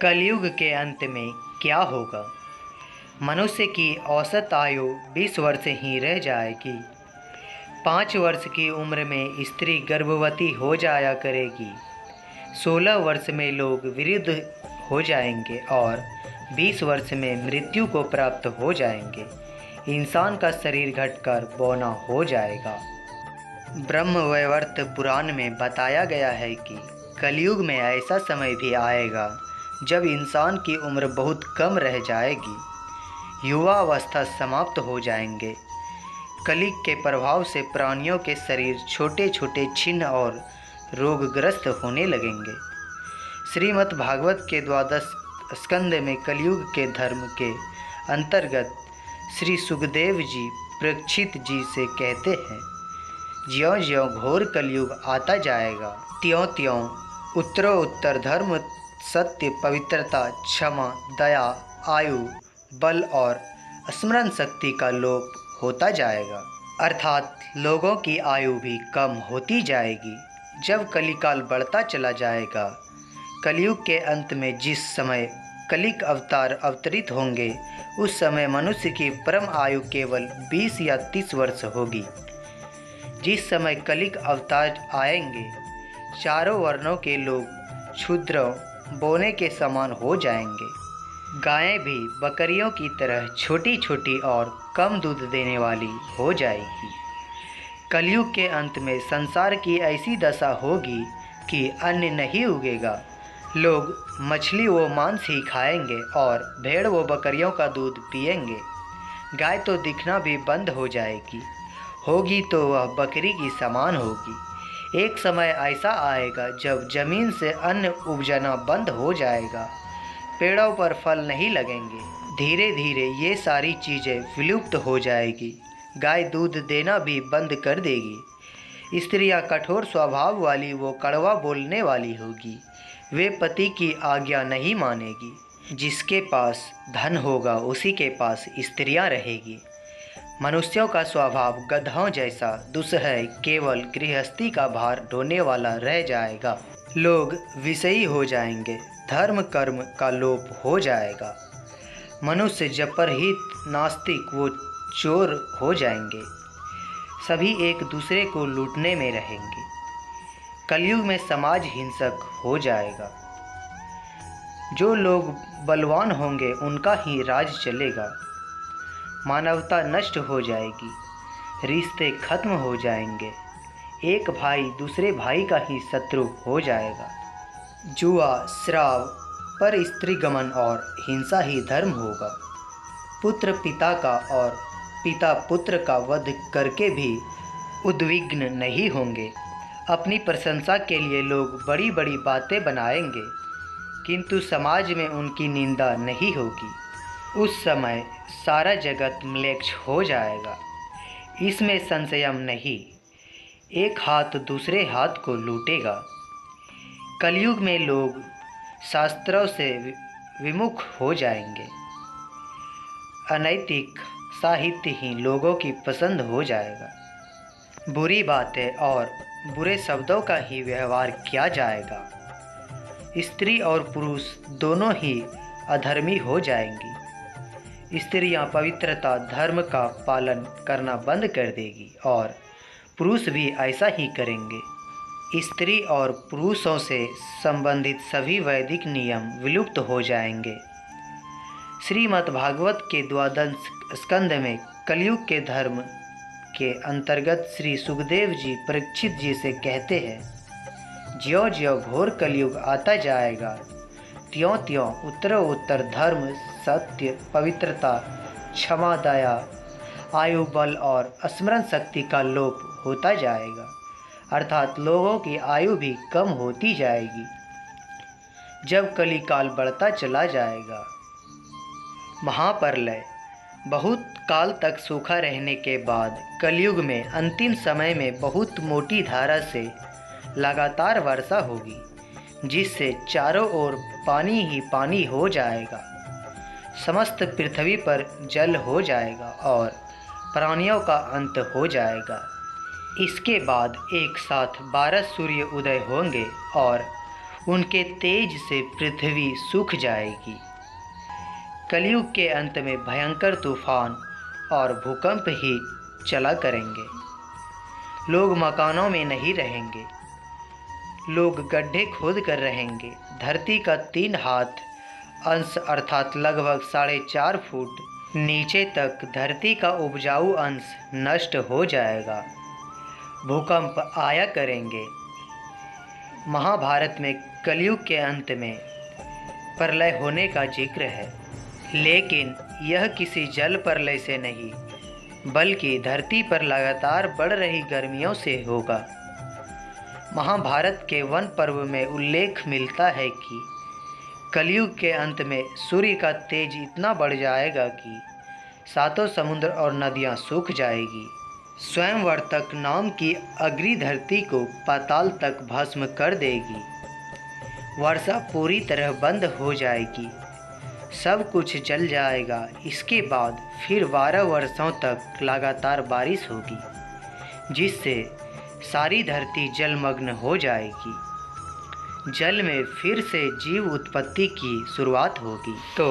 कलयुग के अंत में क्या होगा? मनुष्य की औसत आयु 20 वर्ष ही रह जाएगी। 5 वर्ष की उम्र में स्त्री गर्भवती हो जाया करेगी। 16 वर्ष में लोग वृद्ध हो जाएंगे और 20 वर्ष में मृत्यु को प्राप्त हो जाएंगे। इंसान का शरीर घटकर बौना हो जाएगा। ब्रह्मवैवर्त पुराण में बताया गया है कि कलयुग में ऐसा समय भी आएगा जब इंसान की उम्र बहुत कम रह जाएगी। युवा अवस्था समाप्त हो जाएंगे। कलयुग के प्रभाव से प्राणियों के शरीर छोटे छोटे छिन्न और रोगग्रस्त होने लगेंगे। श्रीमद् भागवत के 12 स्कंद में कलयुग के धर्म के अंतर्गत श्री सुखदेव जी परीक्षित जी से कहते हैं, ज्यों ज्यों घोर कलयुग आता जाएगा त्यों त्यों उत्तरोत्तर धर्म, सत्य, पवित्रता, क्षमा, दया, आयु, बल और स्मरण शक्ति का लोप होता जाएगा। अर्थात लोगों की आयु भी कम होती जाएगी। जब कलिकाल बढ़ता चला जाएगा, कलयुग के अंत में जिस समय कलिक अवतार अवतरित होंगे, उस समय मनुष्य की परम आयु केवल 20 या 30 वर्ष होगी। जिस समय कलिक अवतार आएंगे, चारों वर्णों के लोग क्षुद्रों बोने के समान हो जाएंगे। गायें भी बकरियों की तरह छोटी छोटी और कम दूध देने वाली हो जाएगी। कलयुग के अंत में संसार की ऐसी दशा होगी कि अन्न नहीं उगेगा। लोग मछली व मांस ही खाएंगे और भेड़ व बकरियों का दूध पिएंगे। गाय तो दिखना भी बंद हो जाएगी। होगी तो वह बकरी की समान होगी। एक समय ऐसा आएगा जब जमीन से अन्न उपजना बंद हो जाएगा। पेड़ों पर फल नहीं लगेंगे। धीरे धीरे ये सारी चीज़ें विलुप्त हो जाएगी। गाय दूध देना भी बंद कर देगी। स्त्रियां कठोर स्वभाव वाली वो कड़वा बोलने वाली होगी। वे पति की आज्ञा नहीं मानेगी। जिसके पास धन होगा उसी के पास स्त्रियां रहेगी। मनुष्यों का स्वभाव गधों जैसा दुस्सह केवल गृहस्थी का भार ढोने वाला रह जाएगा। लोग विषयी हो जाएंगे। धर्म कर्म का लोप हो जाएगा। मनुष्य जपरहित, नास्तिक व चोर हो जाएंगे। सभी एक दूसरे को लूटने में रहेंगे। कलयुग में समाज हिंसक हो जाएगा। जो लोग बलवान होंगे उनका ही राज चलेगा। मानवता नष्ट हो जाएगी। रिश्ते खत्म हो जाएंगे। एक भाई दूसरे भाई का ही शत्रु हो जाएगा। जुआ, श्राव, पर स्त्री गमन और हिंसा ही धर्म होगा। पुत्र पिता का और पिता पुत्र का वध करके भी उद्विग्न नहीं होंगे। अपनी प्रशंसा के लिए लोग बड़ी बड़ी बातें बनाएंगे, किंतु समाज में उनकी निंदा नहीं होगी। उस समय सारा जगत म्लेच्छ हो जाएगा। इसमें संशय नहीं। एक हाथ दूसरे हाथ को लूटेगा। कलयुग में लोग शास्त्रों से विमुख हो जाएंगे। अनैतिक साहित्य ही लोगों की पसंद हो जाएगा। बुरी बातें और बुरे शब्दों का ही व्यवहार किया जाएगा। स्त्री और पुरुष दोनों ही अधर्मी हो जाएंगी। स्त्रियां पवित्रता, धर्म का पालन करना बंद कर देगी और पुरुष भी ऐसा ही करेंगे। स्त्री और पुरुषों से संबंधित सभी वैदिक नियम विलुप्त हो जाएंगे। श्रीमद् भागवत के 12 स्कंद में कलयुग के धर्म के अंतर्गत श्री सुखदेव जी परीक्षित जी से कहते हैं, ज्यों ज्यों घोर कलयुग आता जाएगा, त्यों त्यों उत्तरोत्तर धर्म, सत्य, पवित्रता, क्षमा, दया, आयु, बल और स्मरण शक्ति का लोप होता जाएगा। अर्थात लोगों की आयु भी कम होती जाएगी। जब कलिकाल बढ़ता चला जाएगा, महाप्रलय, बहुत काल तक सूखा रहने के बाद कलयुग में अंतिम समय में बहुत मोटी धारा से लगातार वर्षा होगी, जिससे चारों ओर पानी ही पानी हो जाएगा। समस्त पृथ्वी पर जल हो जाएगा और प्राणियों का अंत हो जाएगा। इसके बाद एक साथ 12 सूर्य उदय होंगे और उनके तेज से पृथ्वी सूख जाएगी। कलयुग के अंत में भयंकर तूफान और भूकंप ही चला करेंगे। लोग मकानों में नहीं रहेंगे, लोग गड्ढे खोद कर रहेंगे। धरती का 3 हाथ अंश अर्थात लगभग 4.5 फुट नीचे तक धरती का उपजाऊ अंश नष्ट हो जाएगा। भूकंप आया करेंगे। महाभारत में कलयुग के अंत में प्रलय होने का जिक्र है, लेकिन यह किसी जल प्रलय से नहीं बल्कि धरती पर लगातार बढ़ रही गर्मियों से होगा। महाभारत के वन पर्व में उल्लेख मिलता है कि कलयुग के अंत में सूर्य का तेज इतना बढ़ जाएगा कि 7 समुद्र और नदियां सूख जाएगी। स्वयंवर्तक नाम की अग्नि धरती को पाताल तक भस्म कर देगी। वर्षा पूरी तरह बंद हो जाएगी, सब कुछ जल जाएगा। इसके बाद फिर 12 वर्षों तक लगातार बारिश होगी, जिससे सारी धरती जलमग्न हो जाएगी। जल में फिर से जीव उत्पत्ति की शुरुआत होगी। तो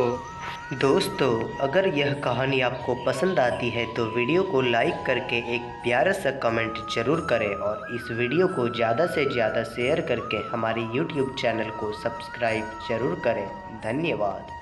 दोस्तों, अगर यह कहानी आपको पसंद आती है तो वीडियो को लाइक करके एक प्यारा सा कमेंट ज़रूर करें और इस वीडियो को ज़्यादा से ज़्यादा शेयर करके हमारे YouTube चैनल को सब्सक्राइब ज़रूर करें। धन्यवाद।